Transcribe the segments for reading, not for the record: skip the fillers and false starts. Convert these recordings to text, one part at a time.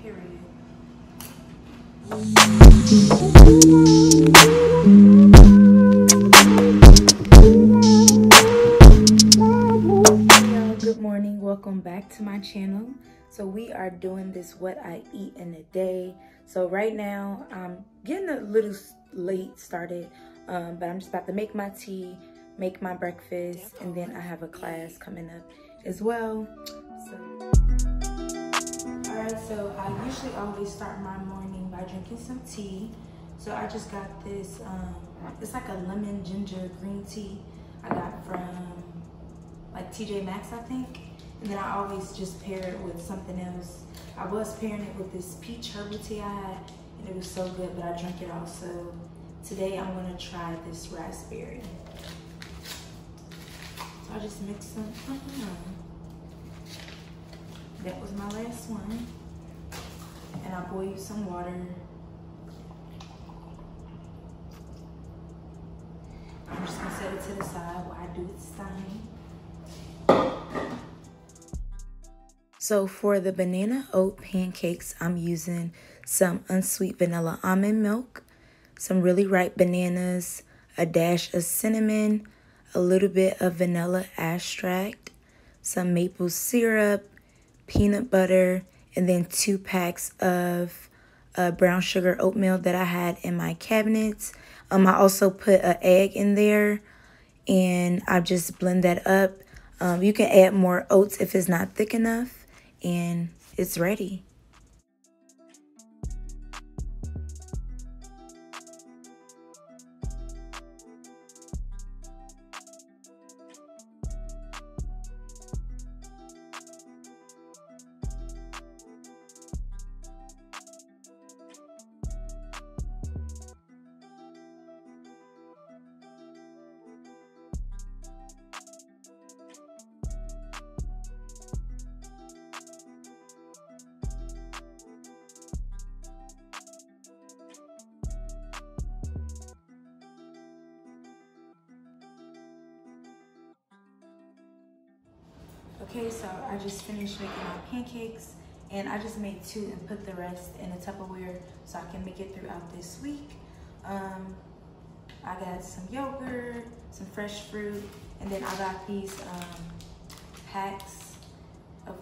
period. Good morning, welcome back to my channel. So we are doing this what I eat in a day. So right now I'm getting a little late started, but I'm just about to make my tea, make my breakfast, and then I have a class coming up as well. Alright, so I usually always start my morning by drinking some tea. So I just got this, it's like a lemon ginger green tea I got from like TJ Maxx, I think. And then I always just pair it with something else. I was pairing it with this peach herbal tea I had, and it was so good, but I drank it all. So today I'm gonna try this raspberry. So I just mixed some. That was my last one. And I boiled some water. I'm just gonna set it to the side while I do its thing. So for the banana oat pancakes, I'm using some unsweet vanilla almond milk, some really ripe bananas, a dash of cinnamon, a little bit of vanilla extract, some maple syrup, peanut butter, and then 2 packs of brown sugar oatmeal that I had in my cabinets. I also put an egg in there, and I just blend that up. You can add more oats if it's not thick enough, and it's ready. Okay, so I just finished making my pancakes, and I just made 2 and put the rest in a Tupperware so I can make it throughout this week. I got some yogurt, some fresh fruit, and then I got these packs of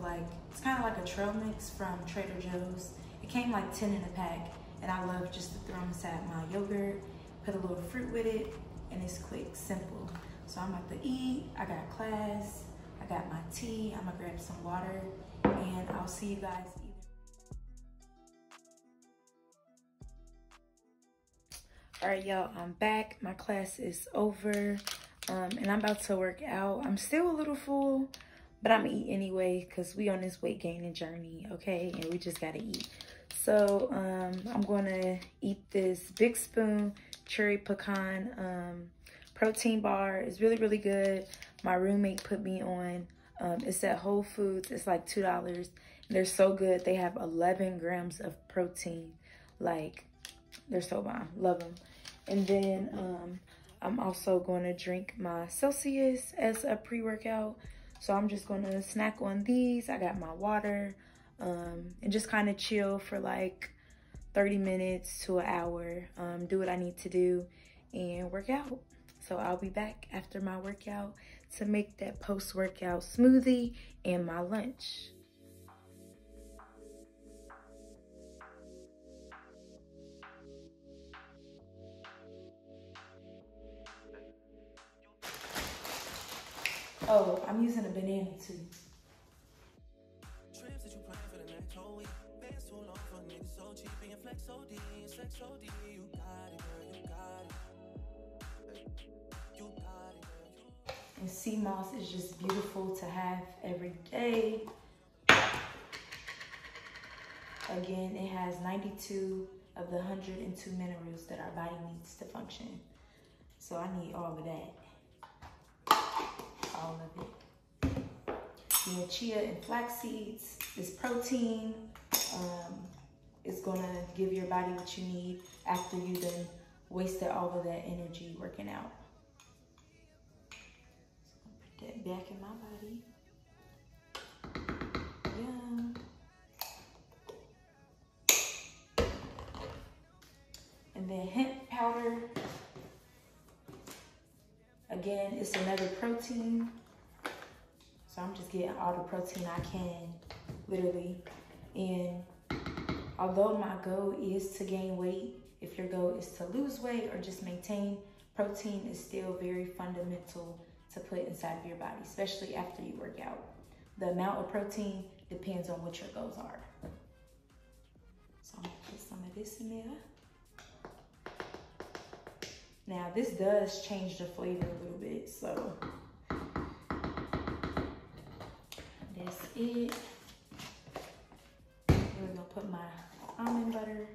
it's kind of like a trail mix from Trader Joe's. It came like 10 in a pack, and I love just to throw them inside my yogurt, put a little fruit with it, and it's quick, simple. So I'm about to eat, I got class, I got my tea, I'm gonna grab some water, and I'll see you guys either. All right, y'all, I'm back. My class is over, and I'm about to work out. I'm still a little full, but I'm gonna eat anyway because we on this weight gaining journey, okay? And we just gotta eat. So I'm gonna eat this Big Spoon cherry pecan protein bar. It's really, really good. My roommate put me on. It's at Whole Foods. It's like $2. They're so good. They have 11 grams of protein. Like, they're so bomb. Love them. And then I'm also going to drink my Celsius as a pre-workout. So I'm just going to snack on these. I got my water, and just kind of chill for like 30 minutes to an hour. Do what I need to do and work out. So I'll be back after my workout to make that post-workout smoothie and my lunch. Oh, I'm using a banana too. And sea moss is just beautiful to have every day. Again, it has 92 of the 102 minerals that our body needs to function. So I need all of that. All of it. The chia and flax seeds, this protein, is gonna give your body what you need after you done wasted all of that energy working out. So put that back in my body. Yeah. then hemp powder. Again, it's another protein. So I'm just getting all the protein I can, literally. And although my goal is to gain weight, if your goal is to lose weight or just maintain, protein is still very fundamental to put inside of your body, especially after you work out. The amount of protein depends on what your goals are. So I'm gonna put some of this in there. Now this does change the flavor a little bit, so that's it. We're gonna put my almond butter.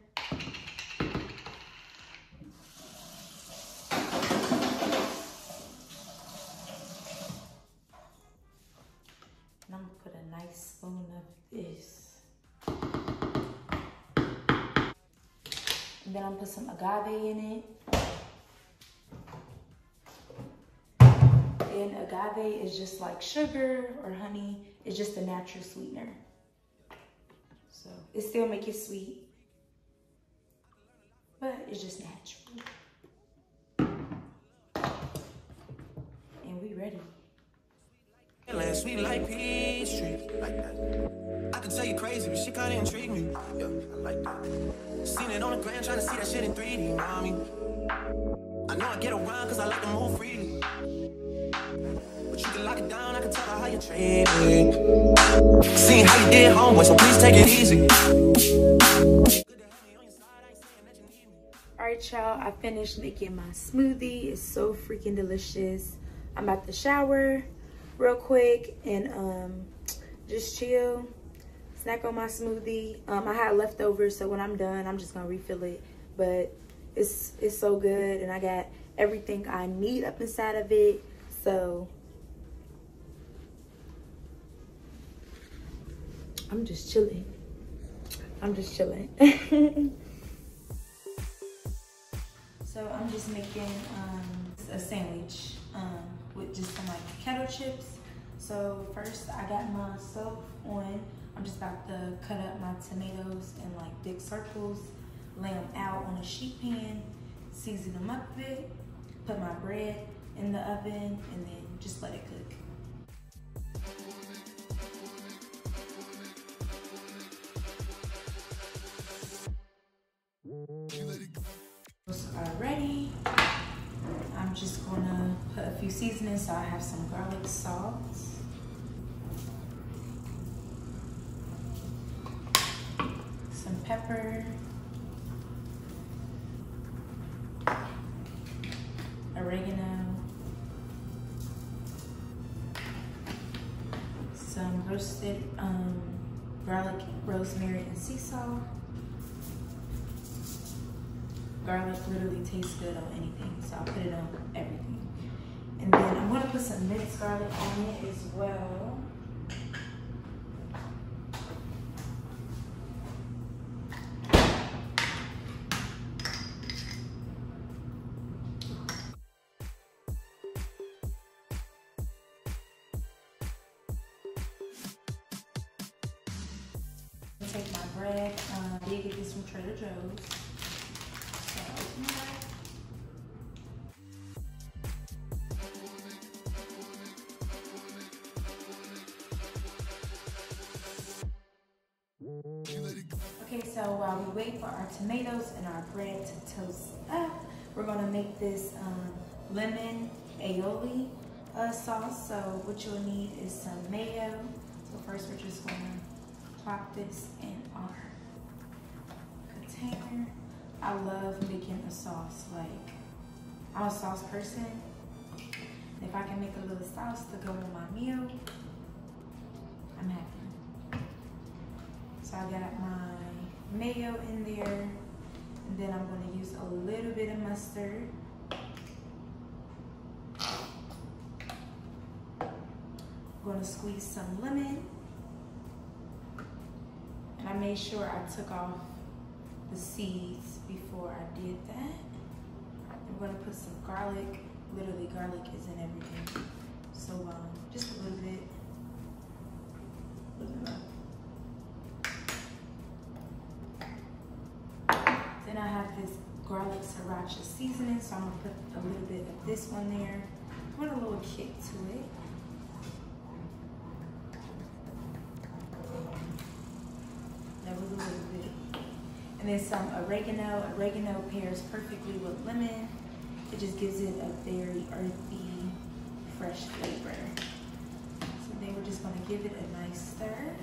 And I'm gonna put a nice spoon of this. And then I'm gonna put some agave in it. And agave is just like sugar or honey. It's just a natural sweetener. So it still makes it sweet, but it's just natural. And we ready. Sweet like peach tree, like that. I can tell you crazy, but she kinda intrigue me. Yeah, I like that. Seen it on the gram, trying to see that shit in 3D, mommy. I know I get around cause I like to move freely. But you can lock it down, I can tell her how you treat me. Seeing how you did homeboy, so please take it easy. Alright y'all, I finished making my smoothie. It's so freaking delicious. I'm about to shower real quick and just chill, snack on my smoothie. I had leftovers, so when I'm done, I'm just gonna refill it. But it's so good, and I got everything I need up inside of it. So I'm just chilling. So I'm just making a sandwich with just some like kettle chips. So first I got my stove on. I'm just about to cut up my tomatoes in like big circles, lay them out on a sheet pan, season them up a bit, put my bread in the oven, and then just let it cook. Are ready. I'm just gonna put a few seasonings. So I have some garlic salt, some pepper, oregano, some roasted garlic, rosemary, and sea salt. Garlic literally tastes good on anything, so I'll put it on everything. And then I'm gonna put some minced garlic on it as well. Take my bread. I did get this from Trader Joe's. Okay, so while we wait for our tomatoes and our bread to toast up, we're gonna make this lemon aioli sauce. So what you'll need is some mayo. So first we're just gonna plop this in our container. I love making a sauce. Like, I'm a sauce person. If I can make a little sauce to go with my meal, I'm happy. So I got my mayo in there, and then I'm gonna use a little bit of mustard. I'm gonna squeeze some lemon. And I made sure I took off the seeds before I did that. I'm gonna put some garlic. Literally, garlic is in everything. So just a little bit. Then I have this garlic sriracha seasoning, so I'm gonna put a little bit of this one there. Put a little kick to it. That was a little bit. And then some oregano. Oregano pairs perfectly with lemon. It just gives it a very earthy, fresh flavor. So then we're just gonna give it a nice stir.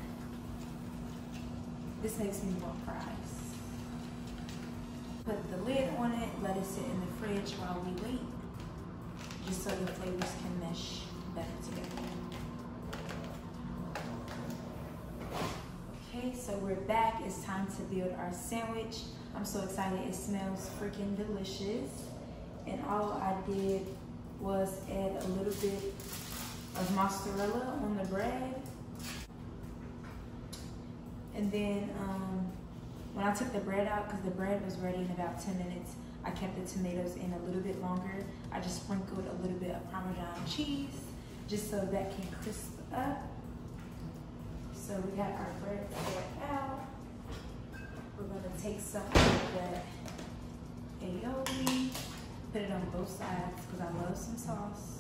This makes me want fries. Put the lid on it, let it sit in the fridge while we wait, just so the flavors can mesh better together. Okay, so we're back. It's time to build our sandwich. I'm so excited. It smells freaking delicious. And all I did was add a little bit of mozzarella on the bread. And then when I took the bread out, because the bread was ready in about 10 minutes, I kept the tomatoes in a little bit longer. I just sprinkled a little bit of Parmesan cheese just so that can crisp up. So we got our bread poured out. We're gonna take some of that aioli, put it on both sides because I love some sauce.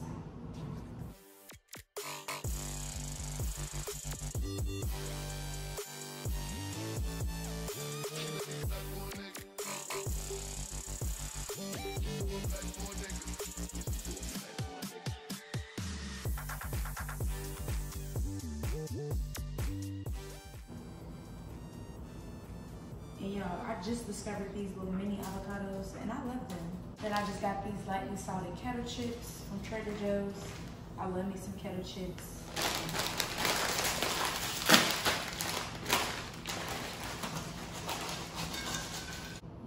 And y'all, I just discovered these little mini avocados and I love them. Then I just got these lightly salted kettle chips from Trader Joe's. I love me some kettle chips.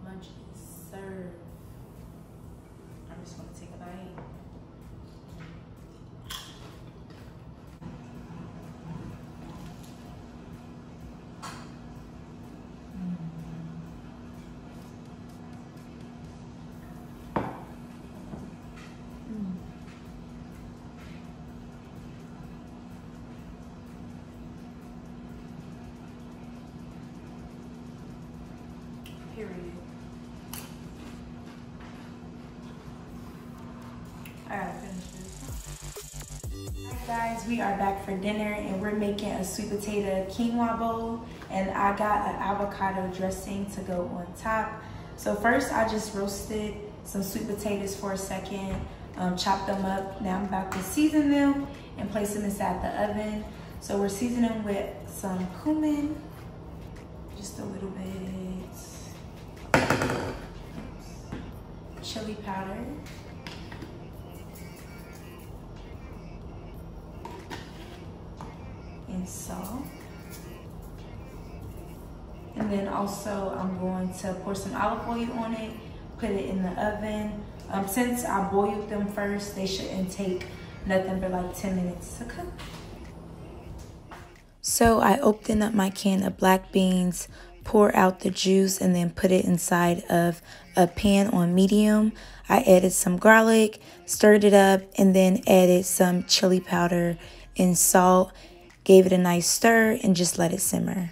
Lunch is served. I'm just gonna take a bite. Period. I gotta finish this. Alright guys, we are back for dinner and we're making a sweet potato quinoa bowl, and I got an avocado dressing to go on top. So first I just roasted some sweet potatoes for a second, chopped them up. Now I'm about to season them and place them inside the oven. So we're seasoning with some cumin, just a little bit. Chili powder, and salt. And then also I'm going to pour some olive oil on it, put it in the oven. Since I boiled them first, they shouldn't take nothing but like 10 minutes to cook. So I opened up my can of black beans, pour out the juice, and then put it inside of a pan on medium. I added some garlic, stirred it up, and then added some chili powder and salt. Gave it a nice stir and just let it simmer.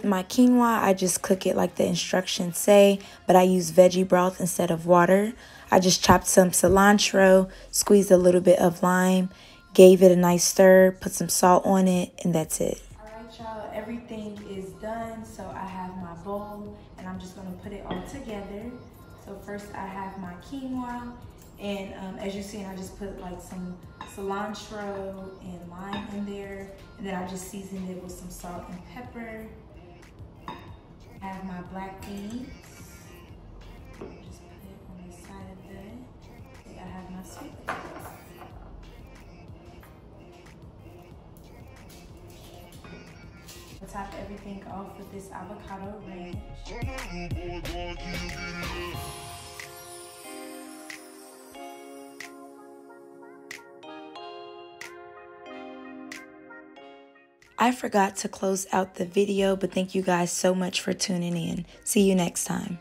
My quinoa, I just cook it like the instructions say, but I use veggie broth instead of water. I just chopped some cilantro, squeezed a little bit of lime, gave it a nice stir, put some salt on it, and that's it. All right, y'all, everything is done. So I have my bowl, and I'm just gonna put it all together. So first I have my quinoa, and as you see, I just put like some cilantro and lime in there, and then I just seasoned it with some salt and pepper. I have my black beans. Just put it on the side of that. I have my sweet potatoes. I'll top everything off with this avocado ranch. I forgot to close out the video, but thank you guys so much for tuning in. See you next time.